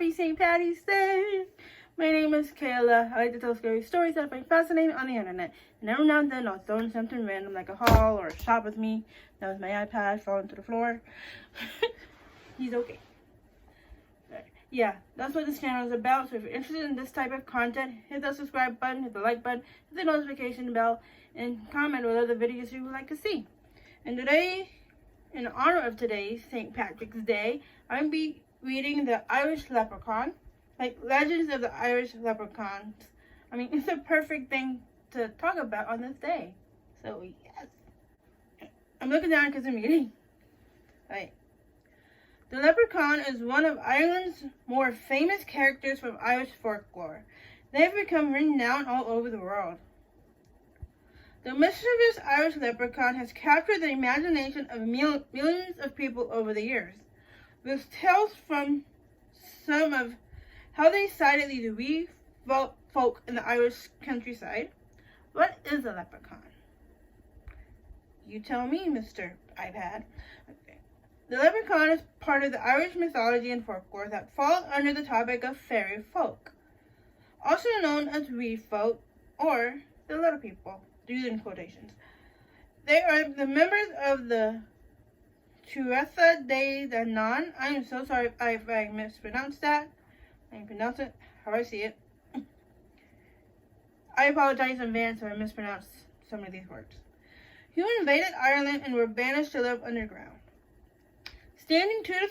Happy St. Patty's Day! My name is Kayla. I like to tell scary stories that I find fascinating on the internet. And every now and then I'll throw in something random like a haul or a shop with me. That was my iPad falling to the floor. He's okay. Yeah, that's what this channel is about. So if you're interested in this type of content, hit the subscribe button, hit the like button, hit the notification bell, and comment what other videos you would like to see. And today, in honor of today's St. Patrick's Day, I'm going to be reading The Irish Leprechaun, like Legends of the Irish Leprechauns. I mean, it's a perfect thing to talk about on this day. So, yes. I'm looking down because I'm reading. Right. The leprechaun is one of Ireland's more famous characters from Irish folklore. They have become renowned all over the world. The mischievous Irish leprechaun has captured the imagination of millions of people over the years. With tales from some of how they sighted these wee folk in the Irish countryside. What is a leprechaun? You tell me, Mr. iPad. Okay. The leprechaun is part of the Irish mythology and folklore that falls under the topic of fairy folk, also known as wee folk or the little people, these in quotations. They are the members of the Tuatha De Danann. I am so sorry if I mispronounced that. I can pronounce it how I see it. I apologize in advance if I mispronounced some of these words. Who invaded Ireland and were banished to live underground. Standing 2 to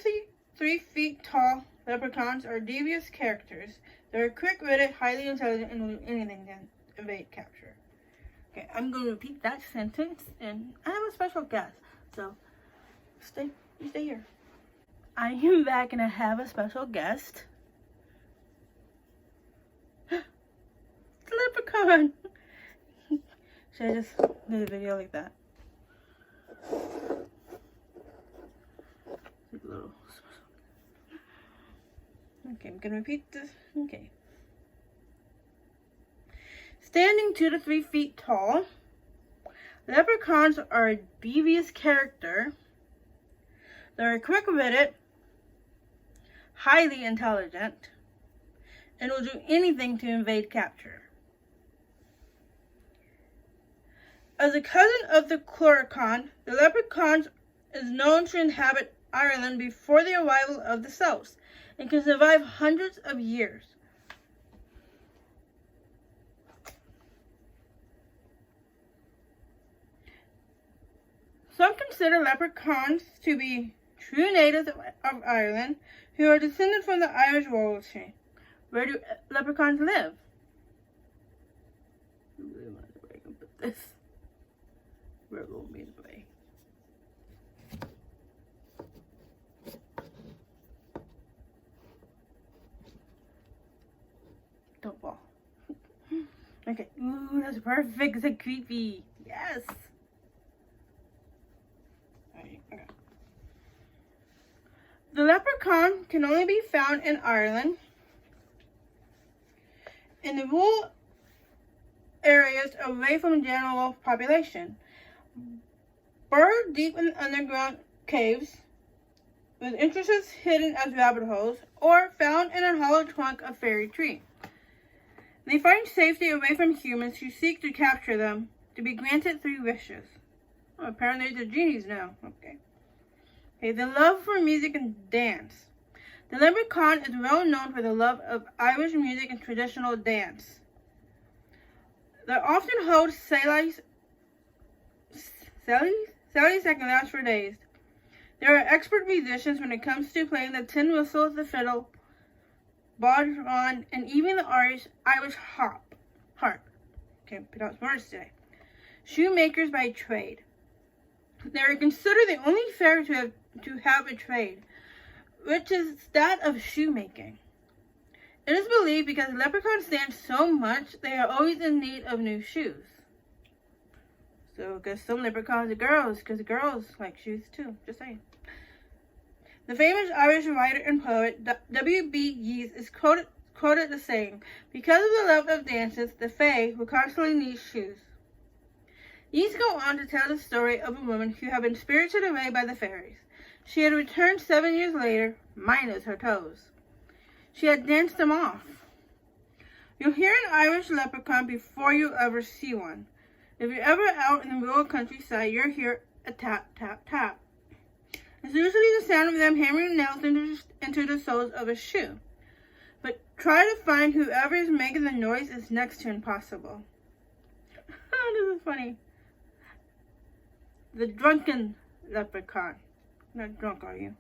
3 feet tall, leprechauns are devious characters. They are quick-witted, highly intelligent, and will do anything to evade capture. Okay, I'm going to repeat that sentence, and I have a special guest, so stay here. I am back, and I have a special guest. The leprechaun! Should I just do the video like that? Okay, I'm gonna repeat this. Okay. Standing 2 to 3 feet tall, leprechauns are a devious character. They're quick-witted, highly intelligent, and will do anything to evade capture. As a cousin of the Cloricon, the leprechaun is known to inhabit Ireland before the arrival of the Celts and can survive hundreds of years. Some consider leprechauns to be true natives of Ireland who are descended from the Irish royalty. Where do leprechauns live? I really wonder where I can put this. Where will be the way? Don't fall. Okay. Ooh, that's perfect. It's like creepy. Yes. Okay. The leprechaun can only be found in Ireland, in the rural areas away from the general population. Burrowed deep in underground caves, with entrances hidden as rabbit holes, or found in a hollow trunk of fairy tree. They find safety away from humans who seek to capture them, to be granted 3 wishes. Oh, apparently they're genies now. Okay. The love for music and dance. The leprechaun is well known for the love of Irish music and traditional dance. They often hold sallies that can last for days. They are expert musicians when it comes to playing the tin whistle, the fiddle, bodhrán, and even the Irish harp. Can't pronounce words today. Shoemakers by trade. They are considered the only fairy to have a trade, which is that of shoemaking. It is believed because leprechauns dance so much, they are always in need of new shoes. So, because some leprechauns are girls, because girls like shoes too, just saying. The famous Irish writer and poet W.B. Yeats is quoted as saying, "Because of the love of dances, the fae will constantly need shoes." Yeats go on to tell the story of a woman who had been spirited away by the fairies. She had returned 7 years later, minus her toes. she had danced them off. You'll hear an Irish leprechaun before you ever see one. If you're ever out in the rural countryside, you'll hear a tap, tap, tap. It's usually the sound of them hammering nails into the soles of a shoe. But try to find whoever is making the noise is next to impossible. This is funny. The Drunken Leprechaun. Not drunk, are you?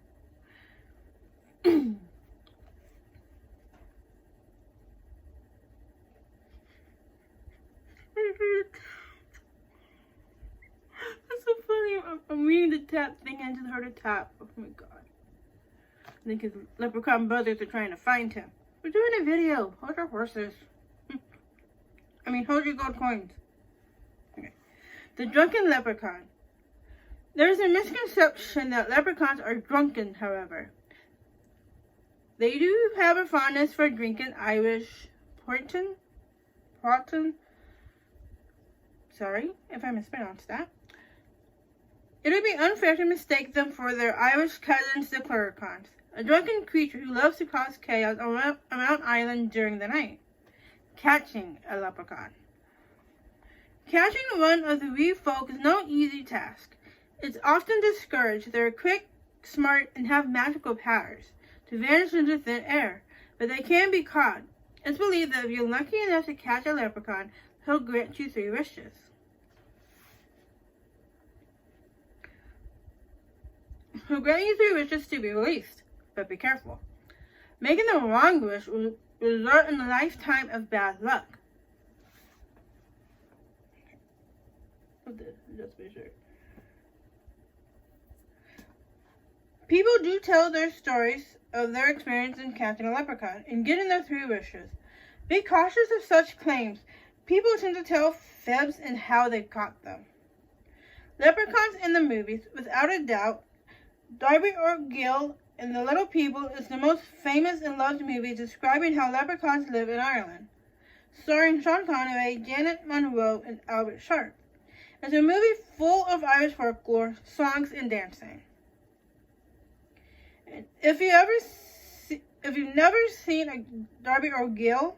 That's so funny. I'm reading the tap thing and I just heard a tap. Oh my god. I think his leprechaun brothers are trying to find him. We're doing a video. Hold your horses. Hold your gold coins. Okay. The Drunken Leprechaun. There is a misconception that leprechauns are drunken, however. They do have a fondness for drinking Irish porton. Sorry if I mispronounced that. It would be unfair to mistake them for their Irish cousins, the leprechauns, a drunken creature who loves to cause chaos around Ireland during the night. Catching a leprechaun. Catching one of the wee folk is no easy task. It's often discouraged. They're quick, smart, and have magical powers to vanish into thin air, but they can be caught. It's believed that if you're lucky enough to catch a leprechaun, he'll grant you 3 wishes. He'll grant you 3 wishes to be released, but be careful. Making the wrong wish will result in a lifetime of bad luck. Just be sure. People do tell their stories of their experience in catching a leprechaun and getting their 3 wishes. Be cautious of such claims. People tend to tell fibs in how they caught them. Leprechauns in the movies, without a doubt, Darby O'Gill in The Little People is the most famous and loved movie describing how leprechauns live in Ireland, starring Sean Connery, Janet Munro, and Albert Sharp. It's a movie full of Irish folklore, songs, and dancing. If you've never seen Darby O'Gill,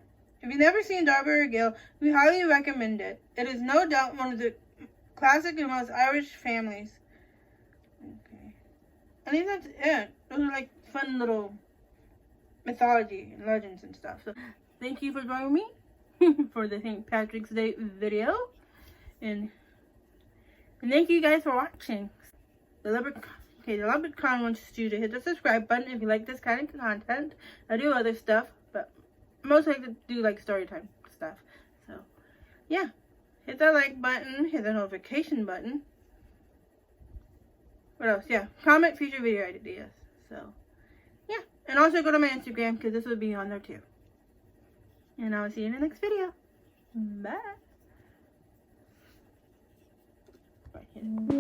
we highly recommend it. It is no doubt one of the classic and most Irish families. Okay. I think that's it. Those are like fun little mythology and legends and stuff. So thank you for joining me for the St. Patrick's Day video. And thank you guys for watching. The Leprechaun wants you to hit the subscribe button if you like this kind of content. I do other stuff, but most like to do like story time stuff. So yeah, hit that like button, hit the notification button. What else? Yeah, comment future video ideas. So yeah, and also go to my Instagram because this will be on there too. And I'll see you in the next video. Bye. Bye.